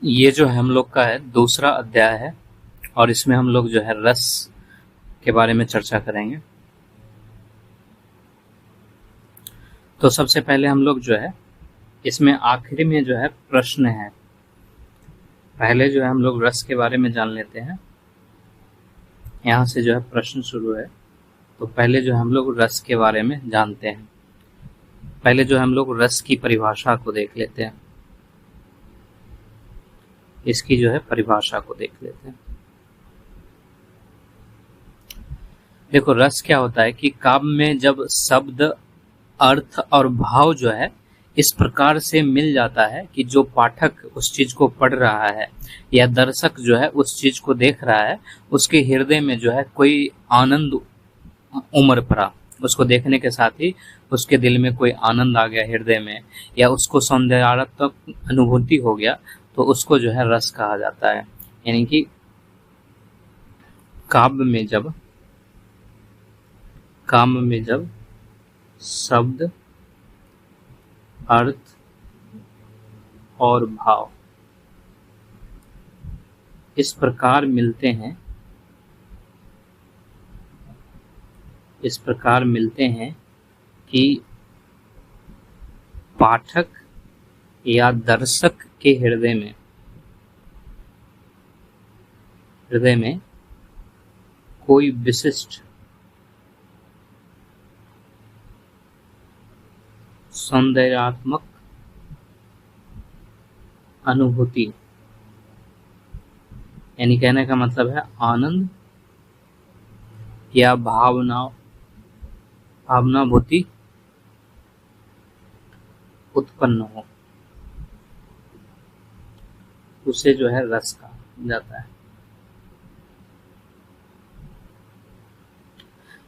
ये जो है हम लोग का है दूसरा अध्याय है और इसमें हम लोग जो है रस के बारे में चर्चा करेंगे। तो सबसे पहले हम लोग जो है इसमें आखिरी में जो है प्रश्न है। पहले जो है हम लोग रस के बारे में जान लेते हैं। यहाँ से जो है प्रश्न शुरू है। तो पहले जो हम लोग रस के बारे में जानते हैं। पहले जो हम लोग रस की परिभाषा को देख लेते हैं। इसकी जो है परिभाषा को देख लेते हैं। देखो रस क्या होता है कि काव्य में जब शब्द, अर्थ और भाव जो है इस प्रकार से मिल जाता है कि जो पाठक उस चीज को पढ़ रहा है या दर्शक जो है उस चीज को देख रहा है, उसके हृदय में जो है कोई आनंद उमड़ पड़ा। उसको देखने के साथ ही उसके दिल में कोई आनंद आ गया हृदय में, या उसको सौंदर्यात्मक अनुभूति हो गया, तो उसको जो है रस कहा जाता है। यानी कि काव्य में जब शब्द, अर्थ और भाव इस प्रकार मिलते हैं कि पाठक या दर्शक के हृदय में कोई विशिष्ट सौंदर्यात्मक अनुभूति, यानी कहने का मतलब है आनंद या भावनाभूति उत्पन्न हो, उसे जो है रस कहा जाता है।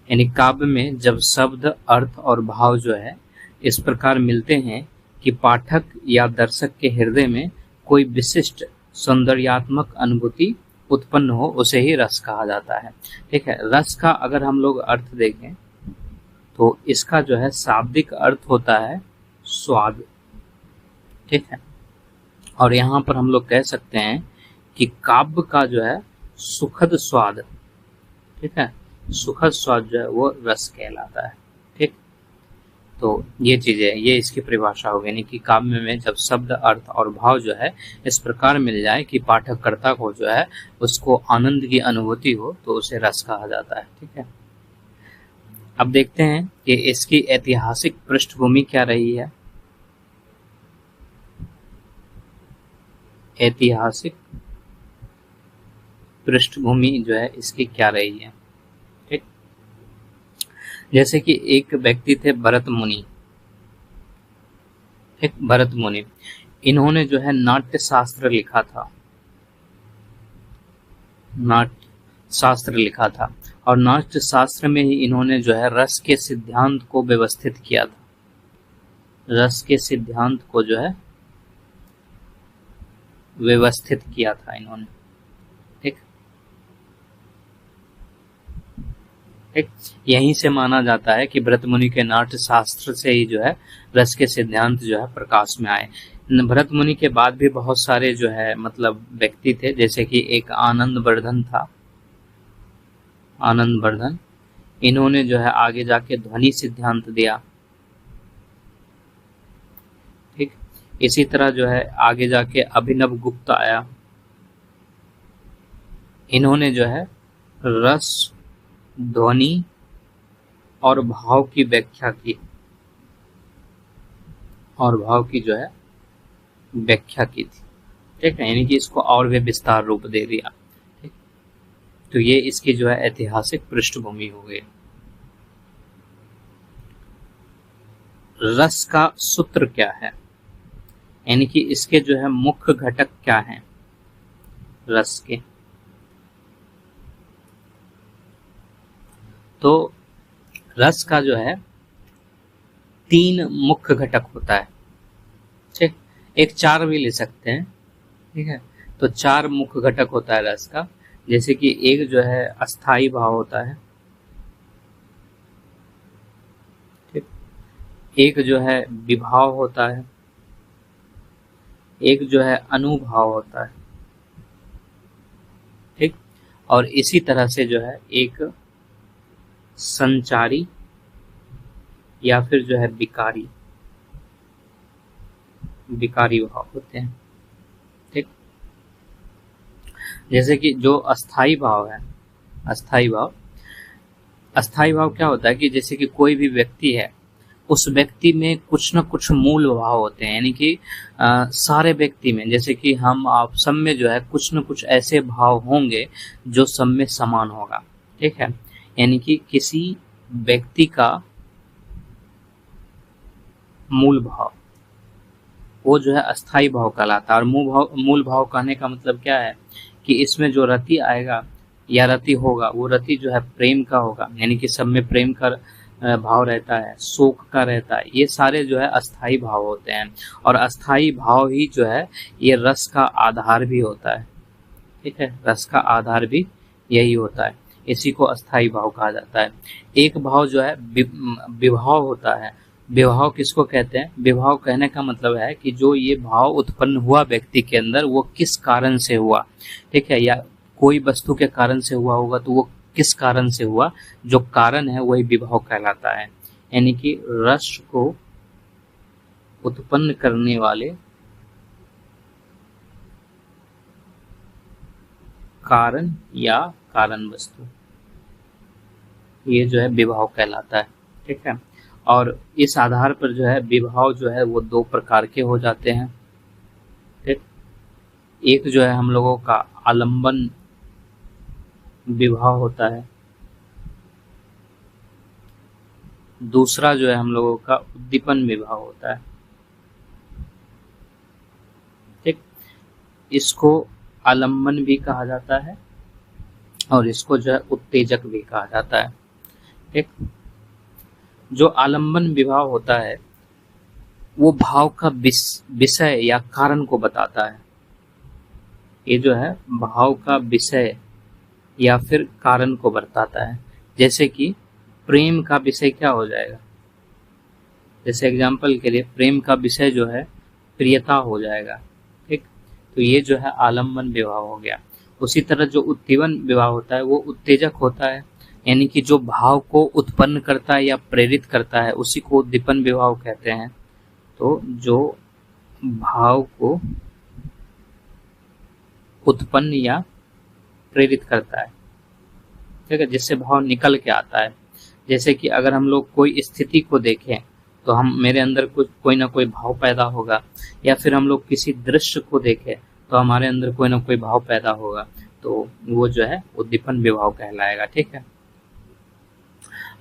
यानी काव्य में जब शब्द, अर्थ और भाव जो है इस प्रकार मिलते हैं कि पाठक या दर्शक के हृदय में कोई विशिष्ट सौंदर्यात्मक अनुभूति उत्पन्न हो, उसे ही रस कहा जाता है। ठीक है। रस का अगर हम लोग अर्थ देखें तो इसका जो है शाब्दिक अर्थ होता है स्वाद। ठीक है। और यहाँ पर हम लोग कह सकते हैं कि काव्य का जो है सुखद स्वाद, ठीक है, सुखद स्वाद जो है वो रस कहलाता है। ठीक। तो ये चीजें, ये इसकी परिभाषा हो गई। यानी कि काव्य में जब शब्द, अर्थ और भाव जो है इस प्रकार मिल जाए कि पाठककर्ता को जो है उसको आनंद की अनुभूति हो, तो उसे रस कहा जाता है। ठीक है। अब देखते हैं कि इसकी ऐतिहासिक पृष्ठभूमि क्या रही है। ऐतिहासिक पृष्ठभूमि जो है इसकी क्या रही है। ठीक। जैसे कि एक व्यक्ति थे भरत मुनि। एक भरत मुनि, इन्होंने जो है नाट्य शास्त्र लिखा था। और नाट्य शास्त्र में ही इन्होंने जो है रस के सिद्धांत को व्यवस्थित किया था। रस के सिद्धांत को जो है व्यवस्थित किया था इन्होंने। ठीक। ठीक। यहीं से माना जाता है कि भरत मुनि के नाट्य शास्त्र से ही जो है रस के सिद्धांत जो है प्रकाश में आए। भरत मुनि के बाद भी बहुत सारे जो है मतलब व्यक्ति थे, जैसे कि एक आनंदवर्धन था। आनंदवर्धन, इन्होंने जो है आगे जाके ध्वनि सिद्धांत दिया। ठीक। इसी तरह जो है आगे जाके अभिनव गुप्त आया। इन्होंने जो है रस, ध्वनि और भाव की व्याख्या की, जो है व्याख्या की थी। ठीक है। यानी कि इसको और भी विस्तार रूप दे दिया। ठीक। तो ये इसकी जो है ऐतिहासिक पृष्ठभूमि हो गई। रस का सूत्र क्या है, यानी कि इसके जो है मुख्य घटक क्या हैं रस के। तो रस का जो है 3 मुख्य घटक होता है। ठीक। एक 4 भी ले सकते हैं। ठीक है। तो 4 मुख्य घटक होता है रस का। जैसे कि एक जो है अस्थाई भाव होता है। ठीक। एक जो है विभाव होता है। एक जो है अनुभाव होता है, ठीक। और इसी तरह से जो है एक संचारी या फिर जो है विकारी भाव होते हैं, ठीक। जैसे कि जो अस्थाई भाव है, अस्थाई भाव क्या होता है कि जैसे कि कोई भी व्यक्ति है, उस व्यक्ति में कुछ न कुछ मूल भाव होते हैं, यानी कि सारे व्यक्ति में, जैसे कि हम आप सब में जो है कुछ न कुछ ऐसे भाव होंगे जो सब में समान होगा, ठीक है। यानी कि किसी व्यक्ति का मूल भाव वो जो है अस्थाई भाव कहलाता है। और मूल भाव कहने का मतलब क्या है कि इसमें जो रति आएगा या रति होगा, वो रति जो है प्रेम का होगा, यानी कि सब में प्रेम का भाव रहता है, शोक का रहता है, ये सारे जो है अस्थाई भाव होते हैं। और अस्थाई भाव ही जो है ये रस का आधार भी होता है, ठीक है। रस का आधार भी यही होता है, इसी को अस्थाई भाव कहा जाता है। एक भाव जो है विभाव होता है। विभाव किसको कहते हैं? विभाव कहने का मतलब है कि जो ये भाव उत्पन्न हुआ व्यक्ति के अंदर, वो किस कारण से हुआ, ठीक है। या कोई वस्तु के कारण से हुआ होगा तो वो किस कारण से हुआ, जो कारण है वही विभाव कहलाता है। यानी कि रस को उत्पन्न करने वाले कारण या कारण वस्तु, ये जो है विभाव कहलाता है, ठीक है। और इस आधार पर जो है विभाव जो है वो दो प्रकार के हो जाते हैं, ठीक। एक जो है हम लोगों का आलंबन विभाव होता है, दूसरा जो है हम लोगों का उद्दीपन विभाव होता है, ठीक। इसको आलंबन भी कहा जाता है और इसको जो है उत्तेजक भी कहा जाता है, ठीक। जो आलंबन विभाव होता है वो भाव का विषय या कारण को बताता है। ये जो है भाव का विषय या फिर कारण को बताता है। जैसे कि प्रेम का विषय क्या हो जाएगा, जैसे एग्जाम्पल के लिए प्रेम का विषय जो है प्रियता हो जाएगा, ठीक। तो ये जो है आलंबन विभाव हो गया। उसी तरह जो उत्तीवन विभाव होता है वो उत्तेजक होता है, यानी कि जो भाव को उत्पन्न करता है या प्रेरित करता है उसी को उद्दीपन विभाव कहते हैं। तो जो भाव को उत्पन्न या प्रेरित करता है, ठीक है, जिससे भाव निकल के आता है। जैसे कि अगर हम लोग कोई स्थिति को देखें तो हम मेरे अंदर कुछ कोई ना कोई भाव पैदा होगा, या फिर हम लोग किसी दृश्य को देखें तो हमारे अंदर कोई ना कोई भाव पैदा होगा, तो वो जो है उद्दीपन विभाव कहलाएगा, ठीक है।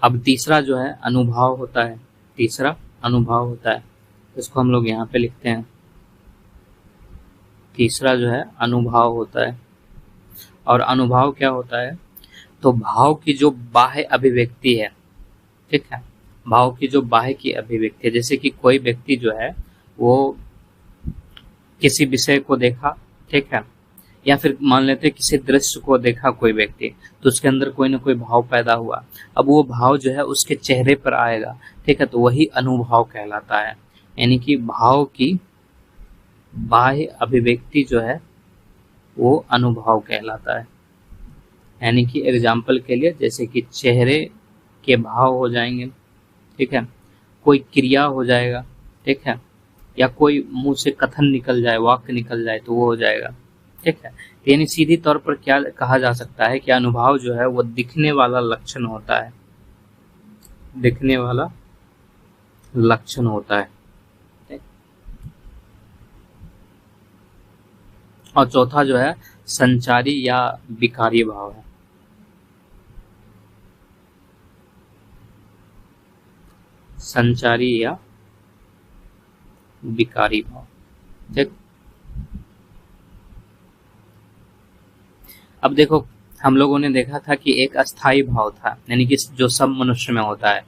अब तीसरा जो है अनुभाव होता है, तीसरा अनुभाव होता है, इसको हम लोग यहाँ पे लिखते हैं। तीसरा जो है अनुभाव होता है। और अनुभाव क्या होता है? तो भाव की जो बाह्य अभिव्यक्ति है, ठीक है, भाव की जो बाह्य की अभिव्यक्ति है। जैसे कि कोई व्यक्ति जो है वो किसी विषय को देखा, ठीक है, या फिर मान लेते किसी दृश्य को देखा कोई व्यक्ति, तो उसके अंदर कोई ना कोई भाव पैदा हुआ। अब वो भाव जो है उसके चेहरे पर आएगा, ठीक है, तो वही अनुभाव कहलाता है। यानी कि भाव की बाह्य अभिव्यक्ति जो है वो अनुभाव कहलाता है। यानी कि एग्जाम्पल के लिए जैसे कि चेहरे के भाव हो जाएंगे, ठीक है, कोई क्रिया हो जाएगा, ठीक है, या कोई मुंह से कथन निकल जाए, वाक्य निकल जाए तो वो हो जाएगा, ठीक है। यानी सीधी तौर पर क्या कहा जा सकता है कि अनुभाव जो है वो दिखने वाला लक्षण होता है, दिखने वाला लक्षण होता है। और चौथा जो है संचारी या विकारी भाव है। संचारी या विकारी भाव, ठीक। अब देखो हम लोगों ने देखा था कि एक अस्थाई भाव था, यानी कि जो सब मनुष्य में होता है,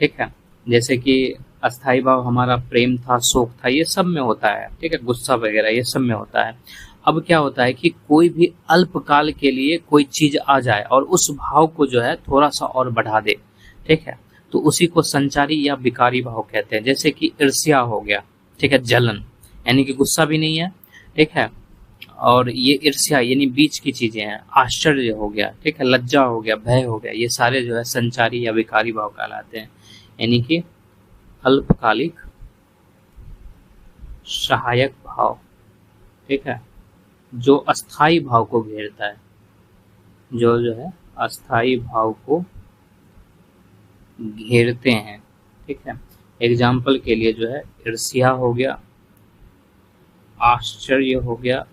ठीक है। जैसे कि अस्थाई भाव हमारा प्रेम था, शोक था, ये सब में होता है, ठीक है, गुस्सा वगैरह ये सब में होता है। अब क्या होता है कि कोई भी अल्पकाल के लिए कोई चीज आ जाए और उस भाव को जो है थोड़ा सा और बढ़ा दे, ठीक है, तो उसी को संचारी या विकारी भाव कहते हैं। जैसे कि ईर्ष्या हो गया, ठीक है, जलन, यानी कि गुस्सा भी नहीं है, ठीक है। और ये ईर्ष्या यानी बीच की चीजें हैं, आश्चर्य हो गया, ठीक है, लज्जा हो गया, भय हो गया, ये सारे जो है संचारी या विकारी भाव कहलाते हैं। यानी कि अल्पकालिक सहायक भाव, ठीक है, जो अस्थाई भाव को घेरता है, जो है अस्थाई भाव को घेरते हैं, ठीक है। एग्जाम्पल के लिए जो है ईर्ष्या हो गया, आश्चर्य हो गया,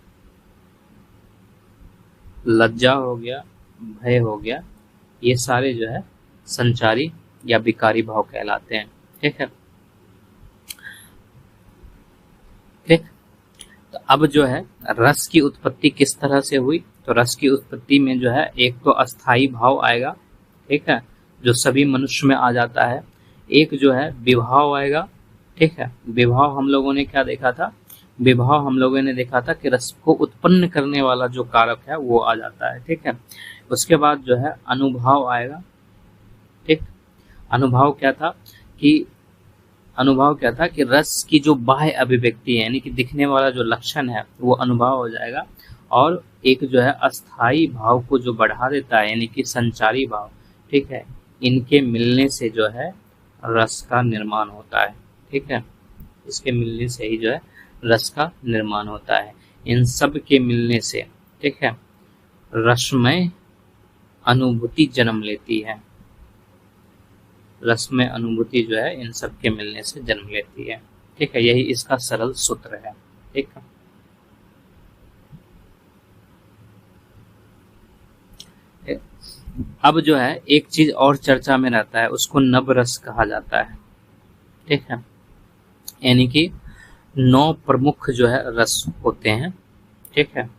लज्जा हो गया, भय हो गया, ये सारे जो है संचारी या विकारी भाव कहलाते हैं, ठीक है। ठीक, तो अब जो है रस की उत्पत्ति किस तरह से हुई, तो रस की उत्पत्ति में जो है एक तो अस्थाई भाव आएगा, ठीक है, जो सभी मनुष्य में आ जाता है। एक जो है विभाव आएगा, ठीक है। विभाव हम लोगों ने क्या देखा था, विभाव हम लोगों ने देखा था कि रस को उत्पन्न करने वाला जो कारक है वो आ जाता है, ठीक है। उसके बाद जो है अनुभाव आएगा, ठीक। अनुभाव क्या था कि रस की जो बाह्य अभिव्यक्ति है यानी कि दिखने वाला जो लक्षण है वो अनुभाव हो जाएगा। और एक जो है अस्थाई भाव को जो बढ़ा देता है यानी कि संचारी भाव, ठीक है, इनके मिलने से जो है रस का निर्माण होता है, ठीक है। इसके मिलने से ही जो है रस का निर्माण होता है। इन सब के मिलने से, ठीक है, रसमय अनुभूति जन्म लेती है। रसमय अनुभूति जो है इन सब के मिलने से जन्म लेती है, ठीक है। यही इसका सरल सूत्र है, ठीक है। अब जो है एक चीज और चर्चा में रहता है, उसको नवरस कहा जाता है, ठीक है। यानी कि 9 प्रमुख जो है रस होते हैं, ठीक है,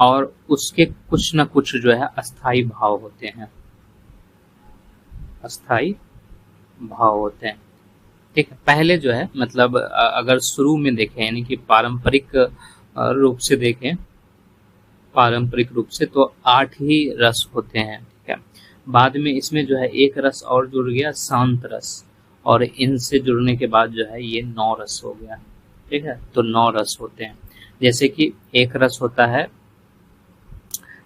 और उसके कुछ न कुछ जो है अस्थाई भाव होते हैं, अस्थाई भाव होते हैं, ठीक है। पहले जो है मतलब अगर शुरू में देखें यानी कि पारंपरिक रूप से देखें, पारंपरिक रूप से तो 8 ही रस होते हैं, ठीक है। बाद में इसमें जो है एक रस और जुड़ गया, शांत रस, और इनसे जुड़ने के बाद जो है ये 9 रस हो गया, ठीक है। तो 9 रस होते हैं। जैसे कि एक रस होता है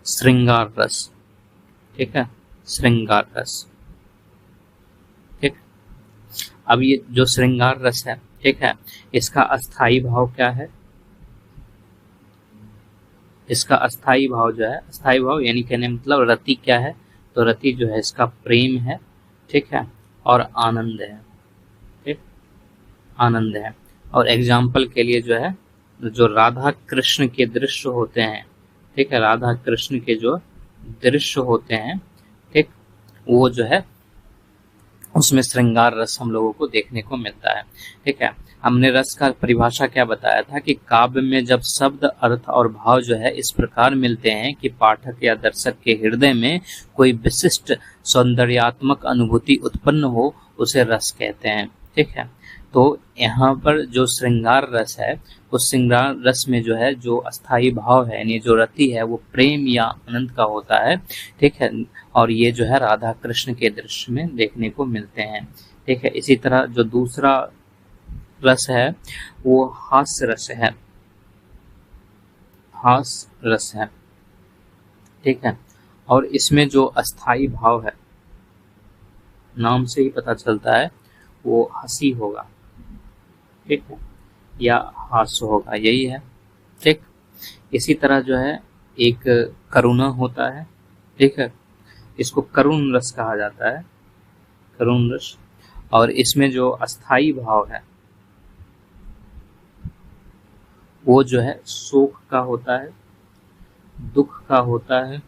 श्रृंगार रस, ठीक है, श्रृंगार रस, ठीक। अब ये जो श्रृंगार रस है, ठीक है, इसका अस्थाई भाव क्या है, इसका अस्थाई भाव जो है, अस्थाई भाव यानी कहने मतलब रति क्या है, तो रति जो है इसका प्रेम है, ठीक है, और आनंद है, ठीक, आनंद है। और एग्जाम्पल के लिए जो है जो राधा कृष्ण के दृश्य होते हैं, ठीक है, राधा कृष्ण के जो दृश्य होते हैं, ठीक, वो जो है उसमें श्रृंगार रस हम लोगों को देखने को मिलता है, ठीक है। हमने रस का परिभाषा क्या बताया था कि काव्य में जब शब्द, अर्थ और भाव जो है इस प्रकार मिलते हैं कि पाठक या दर्शक के हृदय में कोई विशिष्ट सौंदर्यात्मक अनुभूति उत्पन्न हो, उसे रस कहते हैं, ठीक है। तो यहाँ पर जो श्रृंगार रस है, उस श्रृंगार रस में जो है जो अस्थाई भाव है यानी जो रति है वो प्रेम या आनंद का होता है, ठीक है। और ये जो है राधा कृष्ण के दृश्य में देखने को मिलते हैं, ठीक है। इसी तरह जो दूसरा रस है वो हास्य रस है, हास्य रस है, ठीक है। और इसमें जो अस्थाई भाव है, नाम से ही पता चलता है वो हंसी होगा, ठीक है, या हास्य होगा, यही है, ठीक। इसी तरह जो है एक करुणा होता है, ठीक है, इसको करुण रस कहा जाता है, करुण रस। और इसमें जो अस्थाई भाव है वो जो है शोक का होता है, दुख का होता है,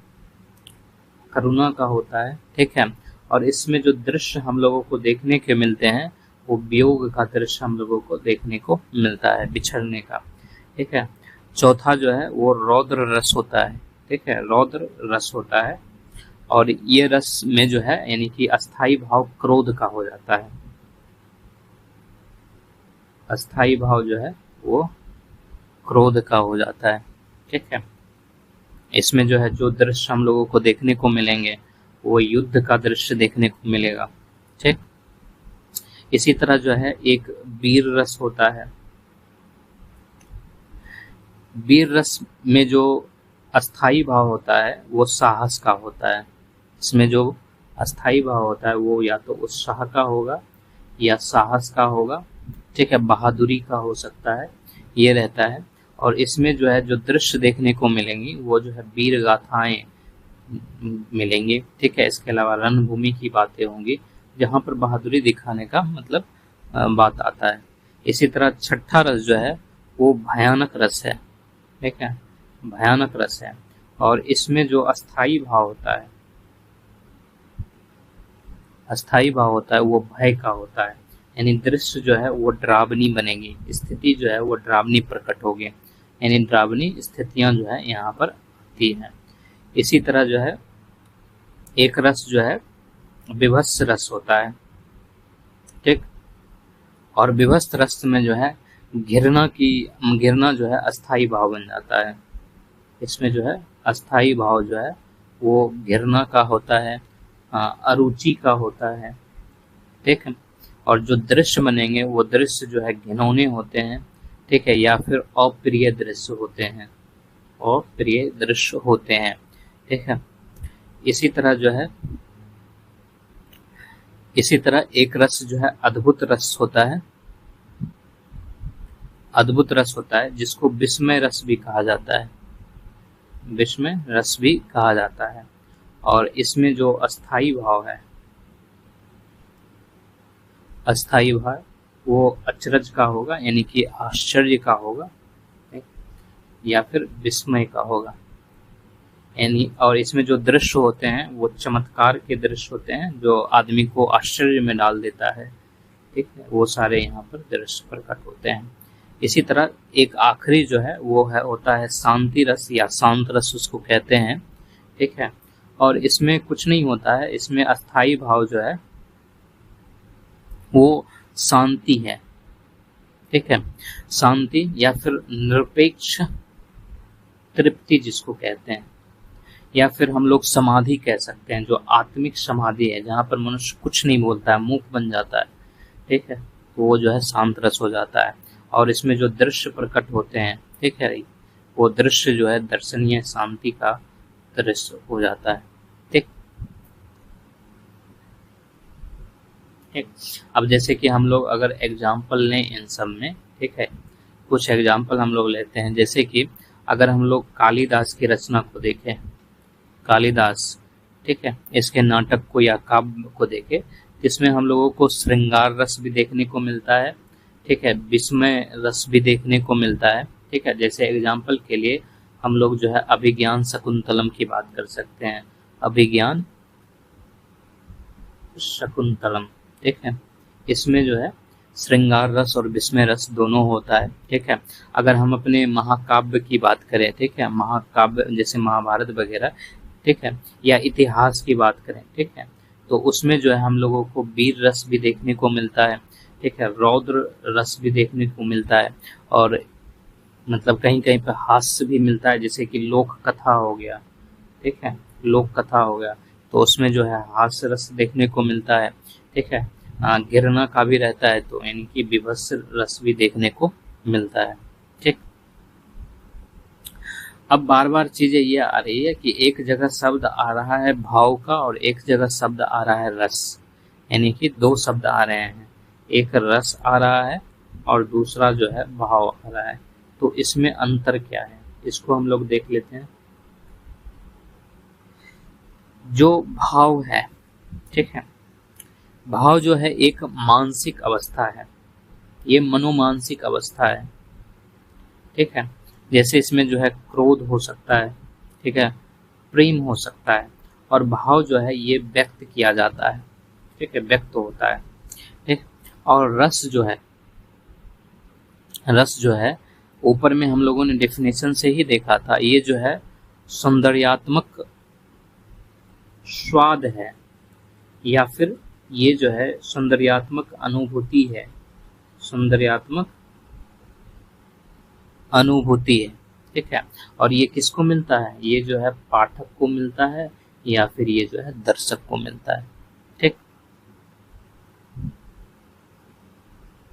करुणा का होता है, ठीक है। और इसमें जो दृश्य हम लोगों को देखने के मिलते हैं वो वियोग का दृश्य हम लोगों को देखने को मिलता है, बिछड़ने का, ठीक है। चौथा जो है वो रौद्र रस होता है, ठीक है, रौद्र रस होता है। और ये रस में जो है यानी कि अस्थाई भाव क्रोध का हो जाता है, अस्थाई भाव जो है वो क्रोध का हो जाता है, ठीक है। इसमें जो है जो दृश्य हम लोगों को देखने को मिलेंगे वो युद्ध का दृश्य देखने को मिलेगा, ठीक। इसी तरह जो है एक वीर रस होता है, वीर रस में जो अस्थाई भाव होता है वो साहस का होता है। इसमें जो अस्थाई भाव होता है वो या तो उत्साह का होगा या साहस का होगा, ठीक है, बहादुरी का हो सकता है, ये रहता है। और इसमें जो है जो दृश्य देखने को मिलेंगी वो जो है वीर गाथाएं मिलेंगे, ठीक है। इसके अलावा रणभूमि की बातें होंगी जहाँ पर बहादुरी दिखाने का मतलब बात आता है। इसी तरह छठा रस जो है वो भयानक रस है, ठीक है, भयानक रस है। और इसमें जो अस्थाई भाव होता है, अस्थाई भाव होता है वो भय का होता है, यानी दृश्य जो है वो डरावनी बनेगी, स्थिति जो है वो डरावनी प्रकट होगी, यानी डरावनी स्थितियां जो है यहाँ पर आती हैं। इसी तरह जो है एक रस जो है विभत्स रस होता है, ठीक। और विभत्स रस में जो है घृणा जो है अस्थाई भाव बन जाता है। इसमें जो है अस्थाई भाव जो है वो घृणा का होता है, अरुचि का होता है, ठीक है। और जो दृश्य बनेंगे वो दृश्य जो है घिनौने होते हैं, ठीक है, या फिर अप्रिय दृश्य होते हैं, अप्रिय दृश्य होते हैं, ठीक है। इसी तरह एक रस जो है अद्भुत रस होता है, अद्भुत रस होता है जिसको विस्मय रस भी कहा जाता है, विस्मय रस भी कहा जाता है। और इसमें जो अस्थाई भाव है, अस्थाई भाव वो अचरज का होगा, यानी कि आश्चर्य का होगा, या फिर विस्मय का होगा, यानी। और इसमें जो दृश्य होते हैं वो चमत्कार के दृश्य होते हैं जो आदमी को आश्चर्य में डाल देता है, ठीक है, वो सारे यहाँ पर दृश्य प्रकट होते हैं। इसी तरह एक आखिरी जो है वो है होता है शांति रस या शांत रस उसको कहते हैं, ठीक है। और इसमें कुछ नहीं होता है, इसमें अस्थाई भाव जो है वो शांति है, ठीक है, शांति या फिर निरपेक्ष तृप्ति जिसको कहते हैं, या फिर हम लोग समाधि कह सकते हैं, जो आत्मिक समाधि है जहाँ पर मनुष्य कुछ नहीं बोलता है, मूक बन जाता है, ठीक है, तो वो जो है शांत रस हो जाता है। और इसमें जो दृश्य प्रकट होते हैं, ठीक है, वो दृश्य जो है दर्शनीय शांति का दृश्य हो जाता है, ठीक। ठीक, अब जैसे कि हम लोग अगर एग्जाम्पल लें इन सब में, ठीक है, कुछ एग्जाम्पल हम लोग लेते हैं। जैसे कि अगर हम लोग कालिदास की रचना को देखें, कालिदास, ठीक है, इसके नाटक को या काव्य को देखें, इसमें हम लोगों को श्रृंगार रस भी देखने को मिलता है, ठीक है, विस्मय रस भी देखने को मिलता है, ठीक है। जैसे एग्जाम्पल के लिए हम लोग जो है अभिज्ञान शकुंतलम की बात कर सकते हैं, अभिज्ञान शकुंतलम, ठीक है। इसमें जो है श्रृंगार रस और विस्मय रस दोनों होता है, ठीक है। अगर हम अपने महाकाव्य की बात करें, ठीक है, महाकाव्य जैसे महाभारत वगैरह, ठीक है, या इतिहास की बात करें, ठीक है, तो उसमें जो है हम लोगों को वीर रस भी देखने को मिलता है, ठीक है, रौद्र रस भी देखने को मिलता है, और मतलब कहीं कहीं पर हास्य भी मिलता है, जैसे कि लोक कथा हो गया, ठीक है, लोक कथा हो गया, तो उसमें जो है हास्य रस देखने को मिलता है, ठीक है। घृणा का भी रहता है, तो यानी कि विभत्स रस भी देखने को मिलता है, ठीक। अब बार बार चीजें ये आ रही है कि एक जगह शब्द आ रहा है भाव का और एक जगह शब्द आ रहा है रस, यानी कि दो शब्द आ रहे हैं, एक रस आ रहा है और दूसरा जो है भाव आ रहा है। तो इसमें अंतर क्या है, इसको हम लोग देख लेते हैं। जो भाव है, ठीक है, भाव जो है एक मानसिक अवस्था है, ये मनोमानसिक अवस्था है, ठीक है। जैसे इसमें जो है क्रोध हो सकता है, ठीक है, प्रेम हो सकता है, और भाव जो है ये व्यक्त किया जाता है, ठीक है, व्यक्त होता है, ठीक। और रस जो है, रस जो है ऊपर में हम लोगों ने डेफिनेशन से ही देखा था, ये जो है सौंदर्यात्मक स्वाद है, या फिर ये जो है सौंदर्यात्मक अनुभूति है, सौंदर्यात्मक अनुभूति है, ठीक है। और ये किसको मिलता है, ये जो है पाठक को मिलता है या फिर ये जो है दर्शक को मिलता है, ठीक,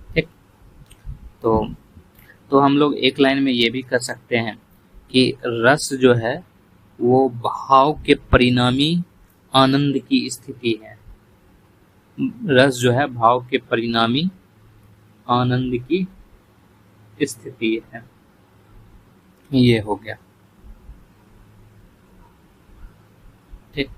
ठीक। तो तो हम लोग एक लाइन में ये भी कर सकते हैं कि रस जो है वो भाव के परिणामी आनंद की स्थिति है। रस जो है भाव के परिणामी आनंद की स्थिति है। ये हो गया, ठीक।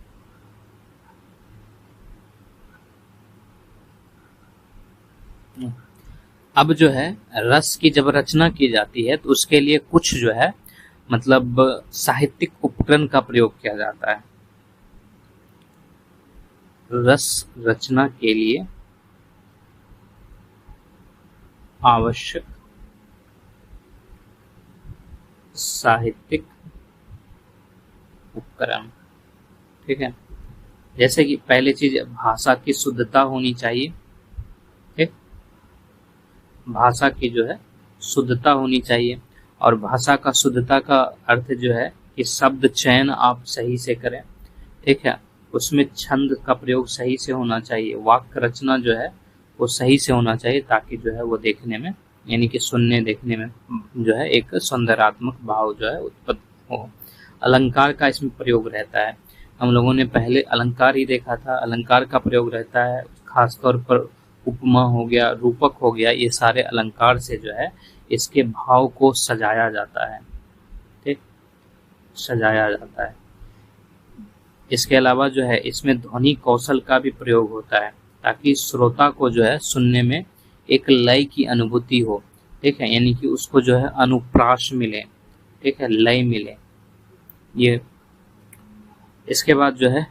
अब जो है रस की जब रचना की जाती है तो उसके लिए कुछ जो है मतलब साहित्यिक उपकरण का प्रयोग किया जाता है। रस रचना के लिए आवश्यक साहित्यिक उपकरण, ठीक है। जैसे कि पहली चीज भाषा की शुद्धता होनी चाहिए, ठीक। भाषा की जो है शुद्धता होनी चाहिए, और भाषा का शुद्धता का अर्थ जो है कि शब्द चयन आप सही से करें, ठीक है। उसमें छंद का प्रयोग सही से होना चाहिए, वाक्य रचना जो है वो सही से होना चाहिए, ताकि जो है वो देखने में यानी कि सुनने देखने में जो है एक सौंदर्यात्मक भाव जो है उत्पन्न हो। अलंकार का इसमें प्रयोग रहता है। हम लोगों ने पहले अलंकार ही देखा था। अलंकार का प्रयोग रहता है खासतौर पर उपमा हो गया, रूपक हो गया, ये सारे अलंकार से जो है इसके भाव को सजाया जाता है, ठीक, सजाया जाता है। इसके अलावा जो है इसमें ध्वनि कौशल का भी प्रयोग होता है, ताकि श्रोता को जो है सुनने में एक लय की अनुभूति हो, ठीक है, यानी कि उसको जो है अनुप्रास मिले, ठीक है, लय मिले। ये इसके बाद जो है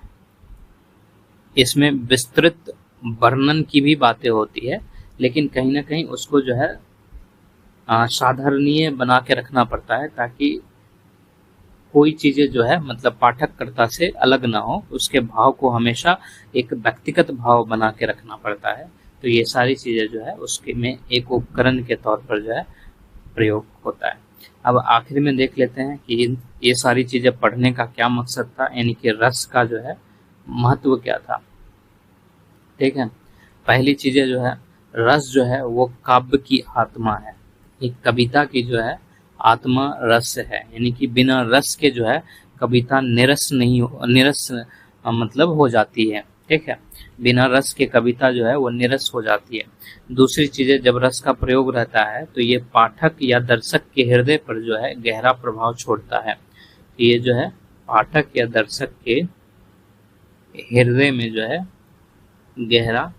इसमें विस्तृत वर्णन की भी बातें होती है, लेकिन कहीं ना कहीं उसको जो है साधारणीय बना के रखना पड़ता है, ताकि कोई चीजें जो है मतलब पाठककर्ता से अलग ना हो। उसके भाव को हमेशा एक व्यक्तिगत भाव बना के रखना पड़ता है। तो ये सारी चीजें जो है उसके में एक उपकरण के तौर पर जो है प्रयोग होता है। अब आखिर में देख लेते हैं कि ये सारी चीजें पढ़ने का क्या मकसद था, यानी कि रस का जो है महत्व क्या था, ठीक है। पहली चीजें जो है रस जो है वो काव्य की आत्मा है। एक कविता की जो है आत्मा रस है, यानी कि बिना रस के जो है कविता निरस नहीं निरस मतलब हो जाती है, ठीक है। बिना रस के कविता जो है वो निरस हो जाती है। दूसरी चीजें जब रस का प्रयोग रहता है तो ये पाठक या दर्शक के हृदय पर जो है गहरा प्रभाव छोड़ता है। ये जो है पाठक या दर्शक के हृदय में जो है गहरा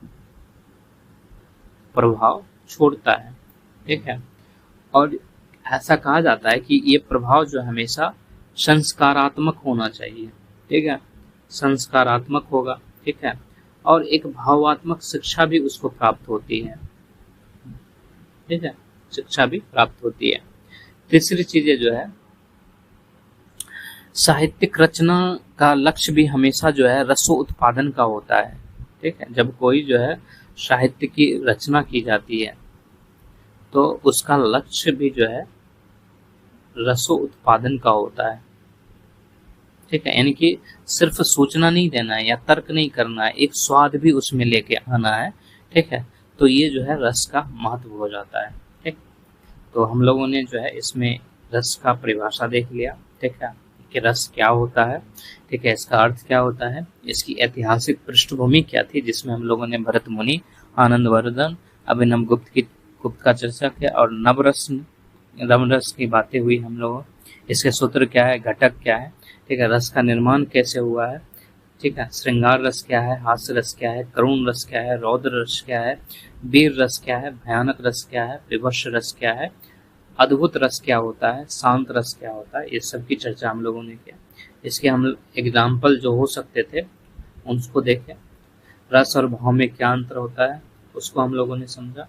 प्रभाव छोड़ता है, ठीक है। और ऐसा कहा जाता है कि ये प्रभाव जो हमेशा संस्कारात्मक होना चाहिए, ठीक है, संस्कारात्मक होगा, ठीक है, और एक भावात्मक शिक्षा भी उसको प्राप्त होती है, ठीक है, शिक्षा भी प्राप्त होती है। तीसरी चीजें जो है साहित्यिक रचना का लक्ष्य भी हमेशा जो है रसो उत्पादन का होता है, ठीक है। जब कोई जो है साहित्य की रचना की जाती है तो उसका लक्ष्य भी जो है रसो उत्पादन का होता है, ठीक है, यानी कि सिर्फ सूचना नहीं देना है या तर्क नहीं करना है, एक स्वाद भी उसमें लेके आना है, ठीक है। तो ये जो है रस का महत्व हो जाता है, ठीक। तो हम लोगों ने जो है इसमें रस का परिभाषा देख लिया, ठीक है, कि रस क्या होता है, ठीक है, इसका अर्थ क्या होता है, इसकी ऐतिहासिक पृष्ठभूमि क्या थी, जिसमें हम लोगों ने भरत मुनि, आनंदवर्धन, अभिनव गुप्त का चर्चा किया, और नवरस की बातें हुई हम लोगों। इसके सूत्र क्या है, घटक क्या है, ठीक है, रस का निर्माण कैसे हुआ है, ठीक है, श्रृंगार रस क्या है, हास्य रस क्या है, करुण रस क्या है, रौद्र रस क्या है, वीर रस क्या है, भयानक रस क्या है, विभत्स रस क्या है, अद्भुत रस क्या होता है, शांत रस क्या होता है, ये सब की चर्चा हम लोगों ने किया। इसके हम एग्जाम्पल जो हो सकते थे उनको देखें। रस और भाव में क्या अंतर होता है उसको हम लोगों ने समझा,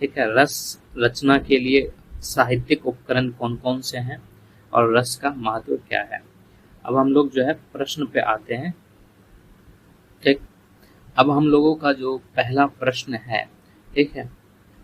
ठीक है। रस रचना के लिए साहित्यिक उपकरण कौन कौन से हैं और रस का महत्व क्या है। अब हम लोग जो है प्रश्न पे आते हैं, ठीक। अब हम लोगों का जो पहला प्रश्न है, ठीक है,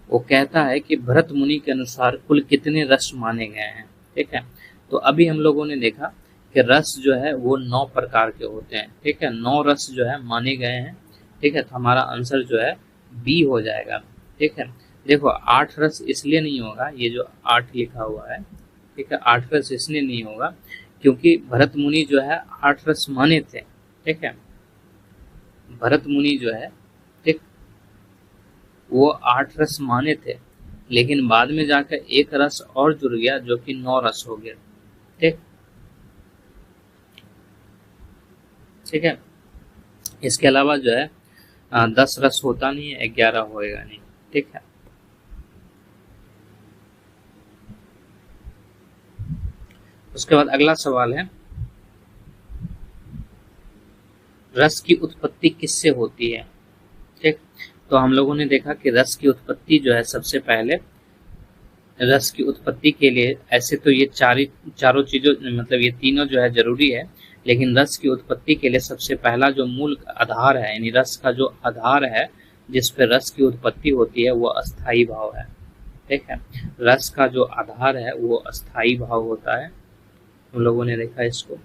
वो कहता है कि भरत मुनि के अनुसार कुल कितने रस माने गए हैं, ठीक है। तो अभी हम लोगों ने देखा कि रस जो है वो 9 प्रकार के होते हैं, ठीक है, 9 रस जो है माने गए हैं, ठीक है। तो हमारा आंसर जो है बी हो जाएगा, ठीक है। देखो 8 रस इसलिए नहीं होगा, ये जो 8 लिखा हुआ है, ठीक है, 8 रस इसलिए नहीं होगा क्योंकि भरत मुनि जो है 8 रस माने थे, ठीक है, भरत मुनि जो है, ठीक, वो 8 रस माने थे, लेकिन बाद में जाकर एक रस और जुड़ गया जो कि 9 रस हो गया, ठीक, ठीक है। इसके अलावा जो है 10 रस होता नहीं है, 11 होएगा नहीं, ठीक है। उसके बाद अगला सवाल है, रस की उत्पत्ति किससे होती है, ठीक। तो हम लोगों ने देखा कि रस की उत्पत्ति जो है, सबसे पहले रस की उत्पत्ति के लिए ऐसे तो ये चारों चीजों, मतलब ये तीनों जो है जरूरी है, लेकिन रस की उत्पत्ति के लिए सबसे पहला जो मूल आधार है, यानी रस का जो आधार है जिस पे रस की उत्पत्ति होती है, वो अस्थाई भाव है, ठीक है। रस का जो आधार है वो अस्थाई भाव होता है, हम लोगों ने देखा इसको,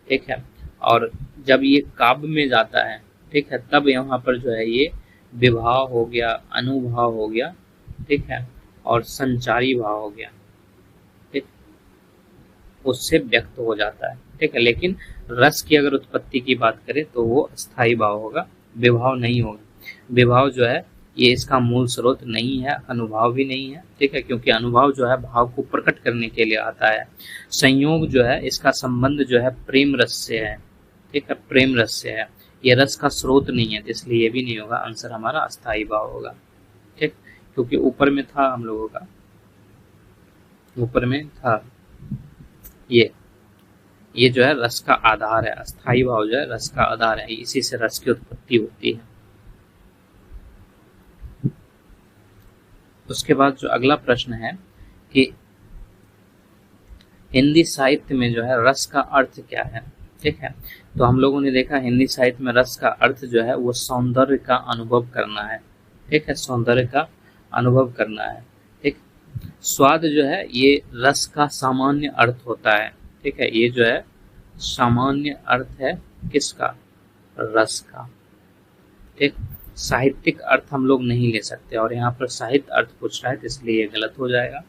ठीक है। और जब ये काव्य में जाता है, ठीक है, तब यहाँ पर जो है ये विभाव हो गया, अनुभाव हो गया, ठीक है, और संचारी भाव हो गया, ठीक, उससे व्यक्त हो जाता है, ठीक है। लेकिन रस की अगर उत्पत्ति की बात करें तो वो स्थायी भाव होगा, विभाव नहीं होगा। विभाव जो है ये इसका मूल स्रोत नहीं है, अनुभव भी नहीं है, ठीक है, क्योंकि अनुभव जो है भाव को प्रकट करने के लिए आता है। संयोग जो है इसका संबंध जो है प्रेम रस से है, ठीक है, प्रेम रस से है, ये रस का स्रोत नहीं है, इसलिए ये भी नहीं होगा, आंसर हमारा अस्थाई भाव होगा, ठीक, क्योंकि ऊपर में था, हम लोगों का ऊपर में था ये जो है रस का आधार है, अस्थाई भाव जो है रस का आधार है, इसी से रस की उत्पत्ति होती है। उसके बाद जो अगला प्रश्न है कि हिंदी साहित्य में जो है रस का अर्थ क्या है, ठीक है। तो हम लोगों ने देखा हिंदी साहित्य में रस का अर्थ जो है वो सौंदर्य का अनुभव करना है, ठीक है, सौंदर्य का अनुभव करना है, ठीक। स्वाद जो है ये रस का सामान्य अर्थ होता है, ठीक है, ये जो है सामान्य अर्थ है किसका, रस का, ठीक। साहित्यिक अर्थ हम लोग नहीं ले सकते, और यहाँ पर साहित्य अर्थ पूछ रहा है, इसलिए ये गलत हो जाएगा,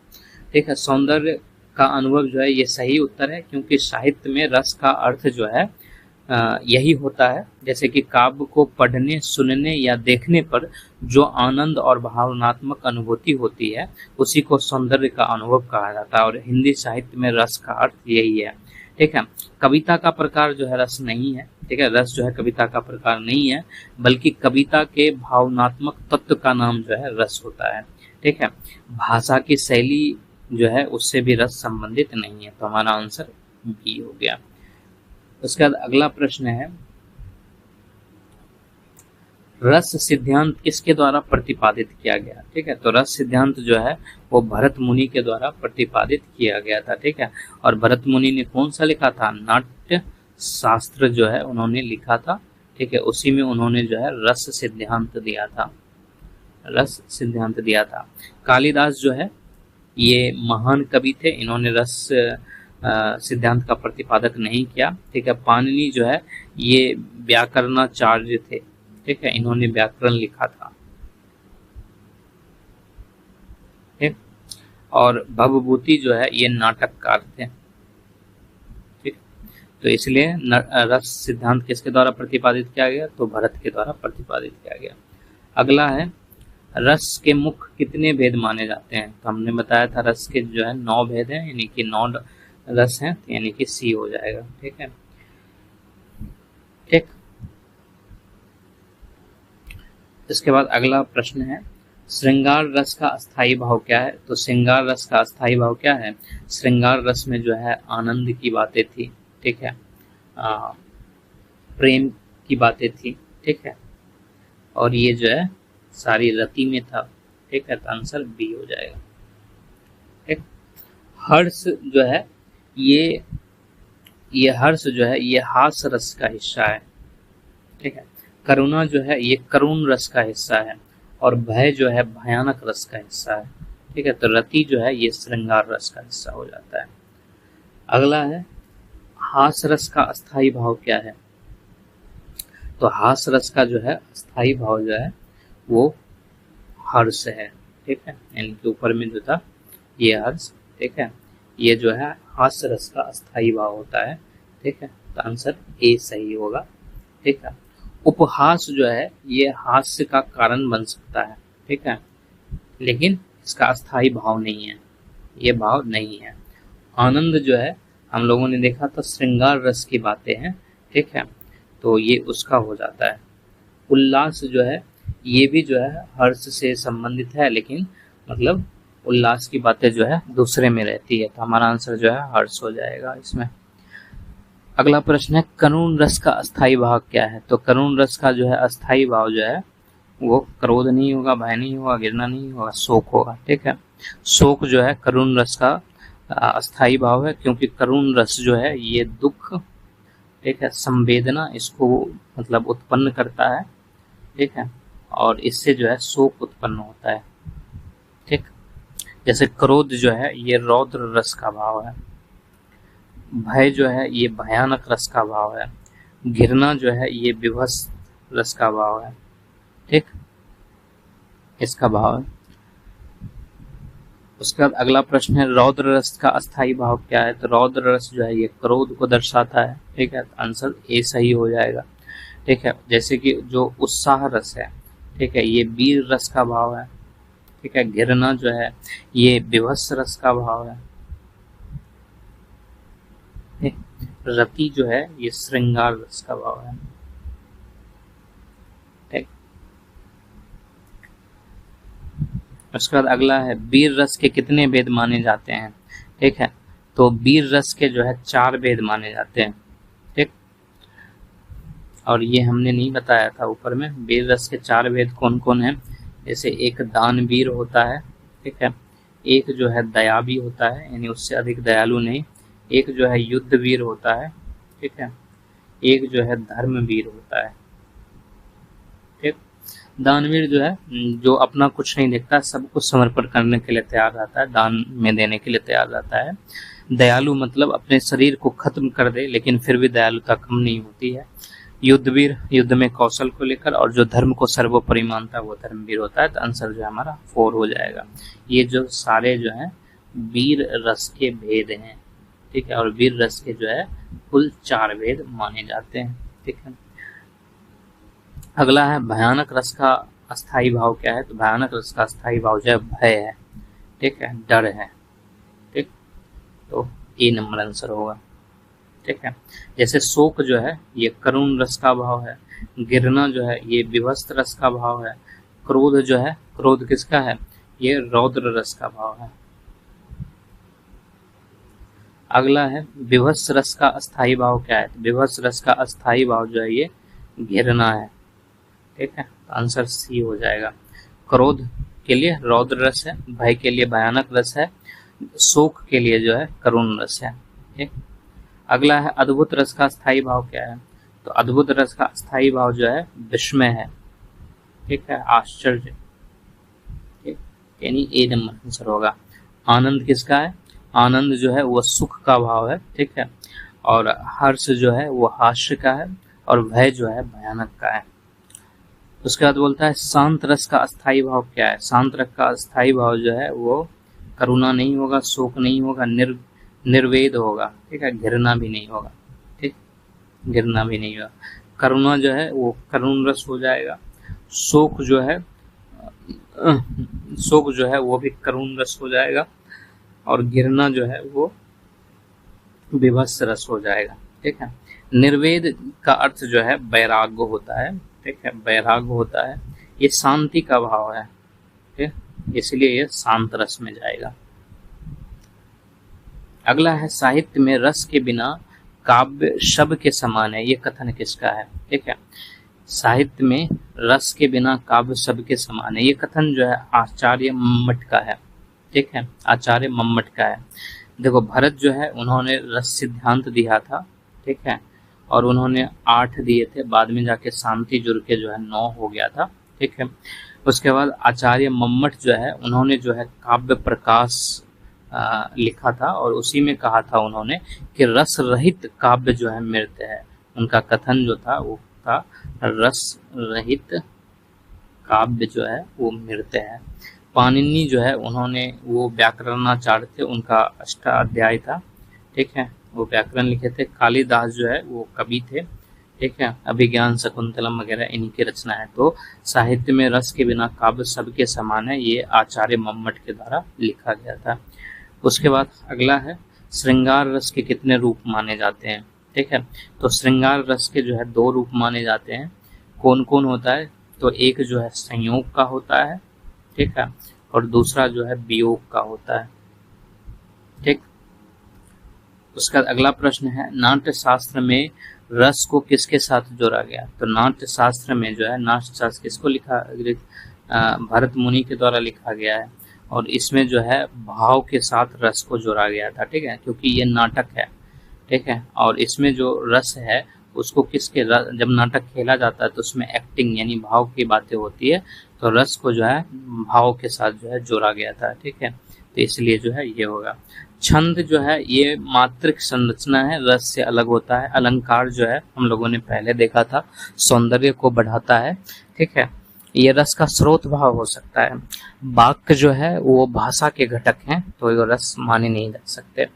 ठीक है। सौंदर्य का अनुभव जो है ये सही उत्तर है, क्योंकि साहित्य में रस का अर्थ जो है यही होता है, जैसे कि काव्य को पढ़ने, सुनने या देखने पर जो आनंद और भावनात्मक अनुभूति होती है उसी को सौंदर्य का अनुभव कहा जाता है, और हिंदी साहित्य में रस का अर्थ यही है, ठीक है। कविता का प्रकार जो है रस नहीं है, ठीक है, रस जो है कविता का प्रकार नहीं है, बल्कि कविता के भावनात्मक तत्व का नाम जो है रस होता है, ठीक है। भाषा की शैली जो है उससे भी रस संबंधित नहीं है, तो हमारा आंसर बी हो गया। उसके बाद अगला प्रश्न है, रस सिद्धांत किसके द्वारा प्रतिपादित किया गया, ठीक है। तो रस सिद्धांत जो है वो भरत मुनि के द्वारा प्रतिपादित किया गया था, ठीक है। और भरत मुनि ने कौन सा लिखा था, नाट्य शास्त्र जो है उन्होंने लिखा था, ठीक है, उसी में उन्होंने जो है रस सिद्धांत दिया था, रस सिद्धांत दिया था। कालिदास जो है ये महान कवि थे, इन्होंने रस सिद्धांत का प्रतिपादक नहीं किया, ठीक है। पाणिनि जो है ये व्याकरणाचार्य थे, ठीक है, इन्होंने व्याकरण लिखा था, ठीक। और भवभूति जो है ये नाटककार थे, ठीक। तो इसलिए रस सिद्धांत किसके द्वारा प्रतिपादित किया गया, तो भरत के द्वारा प्रतिपादित किया गया। अगला है, रस के मुख्य कितने भेद माने जाते हैं, तो हमने बताया था रस के जो है 9 भेद हैं, यानी कि 9 रस हैं, यानी कि सी हो जाएगा, ठीक है, ठीक। इसके बाद अगला प्रश्न है, श्रृंगार रस का अस्थाई भाव क्या है, तो श्रृंगार रस का अस्थाई भाव क्या है, श्रृंगार रस में जो है आनंद की बातें थी, ठीक है, प्रेम की बातें थी, ठीक है, और ये जो है सारी रति में था, ठीक है, तो आंसर बी हो जाएगा, ठीक। हर्ष जो है ये हर्ष जो है ये हास रस का हिस्सा है, ठीक है। करुणा जो है ये करुण रस का हिस्सा है, और भय जो है भयानक रस का हिस्सा है, ठीक है। तो रति जो है ये श्रृंगार रस का हिस्सा हो जाता है। अगला है, हास रस का अस्थाई भाव क्या है, तो हास रस का जो है अस्थाई भाव जो है वो हर्ष है, ठीक है, इनके ऊपर में जो था ये हर्ष, ठीक है, ये जो है हास्य रस का अस्थाई भाव होता है, ठीक है, तो आंसर ए सही होगा, ठीक है। उपहास जो है ये हास्य का कारण बन सकता है, ठीक है, लेकिन इसका अस्थाई भाव नहीं है, ये भाव नहीं है। आनंद जो है हम लोगों ने देखा था श्रृंगार रस की बातें हैं, ठीक है, तो ये उसका हो जाता है। उल्लास जो है ये भी जो है हर्ष से संबंधित है, लेकिन मतलब उल्लास की बातें जो है दूसरे में रहती है, तो हमारा आंसर जो है हर्ष हो जाएगा इसमें। अगला प्रश्न है करुण रस का अस्थाई भाव क्या है? तो करुण रस का जो है अस्थाई भाव जो है वो क्रोध नहीं होगा, भय नहीं होगा, घृणा नहीं होगा, शोक होगा, ठीक है। शोक जो है करुण रस का अस्थाई भाव है, क्योंकि करुण रस जो है ये दुख, ठीक है, संवेदना इसको मतलब उत्पन्न करता है, ठीक है, और इससे जो है शोक उत्पन्न होता है, ठीक। जैसे क्रोध जो है ये रौद्र रस का भाव है, भय जो है ये भयानक रस का भाव है, घृणा जो है ये विभत्स रस का भाव है, ठीक, इसका भाव है। उसके बाद अगला प्रश्न है रौद्र रस का अस्थाई भाव क्या है? तो रौद्र रस जो है ये क्रोध को दर्शाता है, ठीक है, तो आंसर ए सही हो जाएगा, ठीक है। जैसे कि जो उत्साह रस है, ठीक है, ये वीर रस का भाव है, ठीक है, घृणा जो है ये विभत्स रस का भाव है, रति जो है ये श्रृंगार रस का भाव है, ठीक। उसके बाद अगला है वीर रस के कितने भेद माने जाते हैं? ठीक है, तो वीर रस के जो है 4 भेद माने जाते हैं, ठीक, और ये हमने नहीं बताया था ऊपर में। वीर रस के 4 भेद कौन कौन है? जैसे एक दानवीर होता है, ठीक है, एक जो है दयावी होता है, यानी उससे अधिक दयालु नहीं, एक जो है युद्धवीर होता है, ठीक है, एक जो है धर्मवीर होता है, ठीक। दानवीर जो है जो अपना कुछ नहीं देखता, सब कुछ समर्पण करने के लिए तैयार रहता है, दान में देने के लिए तैयार रहता है। दयालु मतलब अपने शरीर को खत्म कर दे, लेकिन फिर भी दयालुता कम नहीं होती है। युद्धवीर युद्ध में कौशल को लेकर, और जो धर्म को सर्वोपरि मानता है वो धर्मवीर होता है, तो आंसर जो है हमारा 4 हो जाएगा। ये जो सारे जो है वीर रस के भेद हैं, ठीक है, और वीर रस के जो है कुल 4 भेद माने जाते हैं, ठीक है। अगला है भयानक रस का अस्थाई भाव क्या है? तो भयानक रस का अस्थाई भाव जो है भय है, ठीक है, डर है, ठीक, तो ए नंबर आंसर होगा, ठीक है। जैसे शोक जो है ये करुण रस का भाव है, घृणा जो है ये विभत्स रस का भाव है, क्रोध जो है, क्रोध किसका है? ये रौद्र रस का भाव है। अगला है विभत्स रस का अस्थाई भाव क्या है? विभत्स रस का अस्थाई भाव जो है ये घृणा है, ठीक है, आंसर सी हो जाएगा। क्रोध के लिए रौद्र रस है, भय के लिए भयानक रस है, शोक के लिए जो है करुण रस है, ठीक। अगला है अद्भुत रस का स्थायी भाव क्या है? तो अद्भुत रस का स्थायी भाव जो है विस्मय है, ठीक है, आश्चर्य, ठीक, यानी ए नंबर आंसर होगा। आनंद किसका है? आनंद जो है वो सुख का भाव है, ठीक है, और हर्ष जो है वो हास्य का है, और भय जो है भयानक का है। उसके बाद बोलता है शांत रस का अस्थाई भाव क्या है? शांत रस का अस्थाई भाव जो है वो करुणा नहीं होगा, शोक नहीं होगा, निर्वेद होगा, ठीक है, घृणा भी नहीं होगा, ठीक, घृणा भी नहीं होगा। करुणा जो है वो करुण रस हो जाएगा, शोक जो है वो भी करुण रस हो जाएगा, और घृणा जो है वो विभत्स रस हो जाएगा, ठीक है। निर्वेद का अर्थ जो है वैराग्य होता है, ठीक है, वैराग्य होता है, ये शांति का भाव है, ठीक, इसलिए ये शांत रस में जाएगा। अगला है साहित्य में रस के बिना काव्य शब्द के समान है, ये कथन किसका है? ठीक है, साहित्य में रस के बिना काव्य शब्द के समान है, ये कथन जो है आचार्य मम्मट का है, ठीक है, आचार्य मम्मट का है। देखो भरत जो है उन्होंने रस सिद्धांत दिया था, ठीक है, और उन्होंने 8 दिए थे, बाद में जाके शांति जुड़ के जो है 9 हो गया था, ठीक है। उसके बाद आचार्य मम्मट जो है उन्होंने जो है काव्य प्रकाश लिखा था, और उसी में कहा था उन्होंने कि रस रहित काव्य जो है मृत है। उनका कथन जो था वो था रस रहित काव्य जो है वो मृत है। पाणिनि जो है उन्होंने वो व्याकरणाचार्य थे, उनका अष्टाध्याय था, ठीक है, वो व्याकरण लिखे थे। कालिदास जो है वो कवि थे, ठीक है, अभिज्ञान शकुंतलम वगैरह इन्हीं की रचना है। तो साहित्य में रस के बिना काव्य सबके समान है, ये आचार्य मम्मट के द्वारा लिखा गया था। उसके बाद अगला है श्रृंगार रस के कितने रूप माने जाते हैं, ठीक है। तो श्रृंगार रस के जो है 2 रूप माने जाते हैं। कौन कौन होता है? तो एक जो है संयोग का होता है, ठीक है, और दूसरा जो है वियोग का होता है, ठीक। उसका अगला प्रश्न है नाट्य शास्त्र में रस को किसके साथ जोड़ा गया? तो नाट्य शास्त्र में जो है, नाट्य शास्त्र किसको लिखा? भरत मुनि के द्वारा लिखा गया है, और इसमें जो है भाव के साथ रस को जोड़ा गया था, ठीक है, क्योंकि ये नाटक है, ठीक है। और इसमें जो रस है उसको जब नाटक खेला जाता है तो उसमें एक्टिंग यानी भाव की बातें होती है, तो रस को जो है भाव के साथ जो है जोड़ा गया था, ठीक है। तो इसलिए जो है ये होगा। छंद जो है ये मात्रिक संरचना है, रस से अलग होता है। अलंकार जो है हम लोगों ने पहले देखा था, सौंदर्य को बढ़ाता है, ठीक है। ये रस का स्रोत भाव हो सकता है। वाक्य जो है वो भाषा के घटक हैं, तो ये रस माने नहीं जा सकते।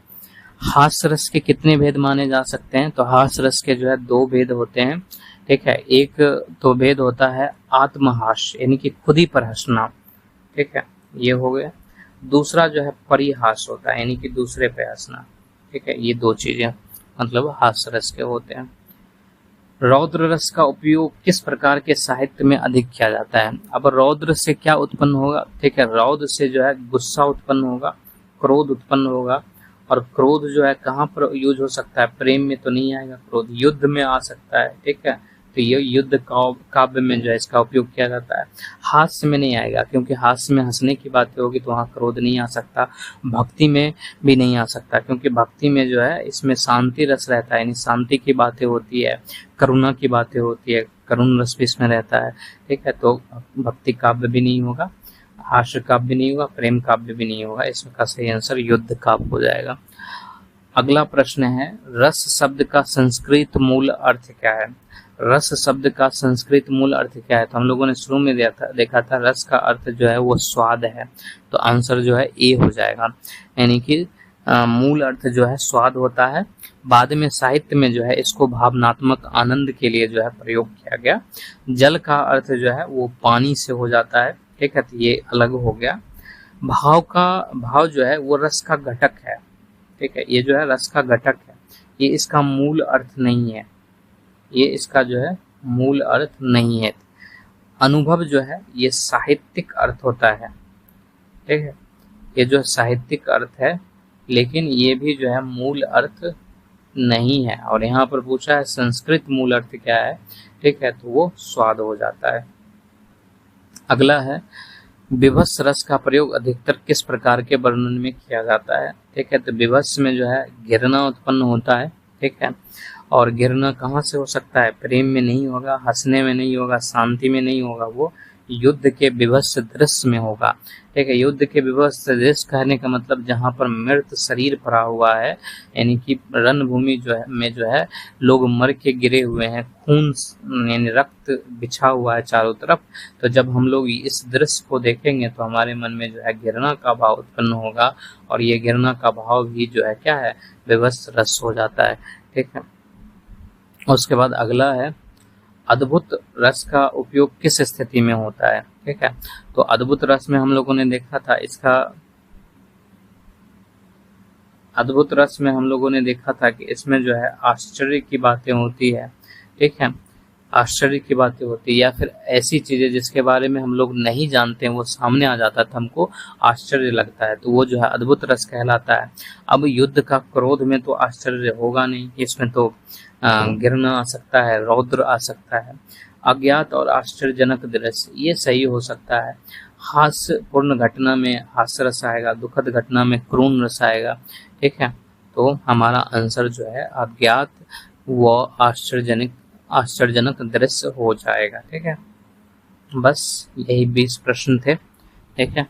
हास्य रस के कितने भेद माने जा सकते हैं? तो हास्य रस के जो है 2 भेद होते हैं, ठीक है। एक तो भेद होता है आत्महास्य यानी कि खुद ही पर हंसना, ठीक है, ये हो गया। दूसरा जो है परिहास होता है यानी कि दूसरे पे हंसना, ठीक है। ये 2 चीजें मतलब हास्य रस के होते हैं। रौद्र रस का उपयोग किस प्रकार के साहित्य में अधिक किया जाता है? अब रौद्र से क्या उत्पन्न होगा? ठीक है, रौद्र से जो है गुस्सा उत्पन्न होगा, क्रोध उत्पन्न होगा। और क्रोध जो है कहाँ पर यूज हो सकता है? प्रेम में तो नहीं आएगा क्रोध, युद्ध में आ सकता है, ठीक है। तो ये युद्ध काव्य में जो है इसका उपयोग किया जाता है। हास्य में नहीं आएगा, क्योंकि हास्य में हंसने की बातें होगी तो वहाँ क्रोध नहीं आ सकता। भक्ति में भी नहीं आ सकता, क्योंकि भक्ति में जो है इसमें शांति रस रहता है, यानी शांति की बातें होती है, करुणा की बातें होती है, करुण रस भी इसमें रहता है, ठीक है। तो भक्ति काव्य भी नहीं होगा, हास्य काव्य भी नहीं होगा, प्रेम काव्य भी नहीं होगा। इसमें का सही आंसर युद्ध काव्य हो जाएगा। अगला प्रश्न है रस शब्द का संस्कृत मूल अर्थ क्या है? रस शब्द का संस्कृत मूल अर्थ क्या है? तो हम लोगों ने शुरू में देखा था रस का अर्थ जो है वो स्वाद है, तो आंसर जो है ए हो जाएगा, यानी कि मूल अर्थ जो है स्वाद होता है। बाद में साहित्य में जो है इसको भावनात्मक आनंद के लिए जो है प्रयोग किया गया। जल का अर्थ जो है वो पानी से हो जाता है, ठीक है, तो ये अलग हो गया। भाव जो है वो रस का घटक है, ठीक है, ये जो है रस का घटक है, ये इसका मूल अर्थ नहीं है, ये इसका जो है मूल अर्थ नहीं है। अनुभव जो है ये साहित्यिक अर्थ होता है, ठीक है, ये जो साहित्यिक अर्थ है, लेकिन ये भी जो है मूल अर्थ नहीं है। और यहाँ पर पूछा है संस्कृत मूल अर्थ क्या है, ठीक है, तो वो स्वाद हो जाता है। अगला है विभत्स रस का प्रयोग अधिकतर किस प्रकार के वर्णन में किया जाता है? ठीक है, तो विभत्स में जो है घृणा उत्पन्न होता है, ठीक है, और घृणा कहाँ से हो सकता है? प्रेम में नहीं होगा, हंसने में नहीं होगा, शांति में नहीं होगा, वो युद्ध के विभत्स दृश्य में होगा, ठीक है। युद्ध के विभत्स दृश्य कहने का मतलब जहाँ पर मृत शरीर पड़ा हुआ है, यानी कि रणभूमि जो है लोग मर के गिरे हुए हैं, खून यानी रक्त बिछा हुआ है चारों तरफ। तो जब हम लोग इस दृश्य को देखेंगे तो हमारे मन में जो है घृणा का भाव उत्पन्न होगा, और ये घृणा का भाव भी जो है क्या है? विभत्स रस हो जाता है, ठीक है। उसके बाद अगला है अद्भुत रस का उपयोग किस स्थिति में होता है? ठीक है, तो अद्भुत रस में हम लोगों ने देखा था अद्भुत रस में हम लोगों ने देखा था कि इसमें जो है आश्चर्य की बातें होती है, ठीक है, आश्चर्य की बातें होती है, या फिर ऐसी चीजें जिसके बारे में हम लोग नहीं जानते हैं वो सामने आ जाता था, हमको आश्चर्य लगता है, तो वो जो है अद्भुत रस कहलाता है। अब युद्ध का क्रोध में तो आश्चर्य होगा नहीं, इसमें तो घृणा आ सकता है, रौद्र आ सकता है। अज्ञात और आश्चर्यजनक दृश्य ये सही हो सकता है। हास्यपूर्ण घटना में हास्य रस आएगा, दुखद घटना में करुण रस आएगा, ठीक है। तो हमारा आंसर जो है अज्ञात व आश्चर्यजनक दृश्य हो जाएगा, ठीक है। बस यही 20 प्रश्न थे, ठीक है।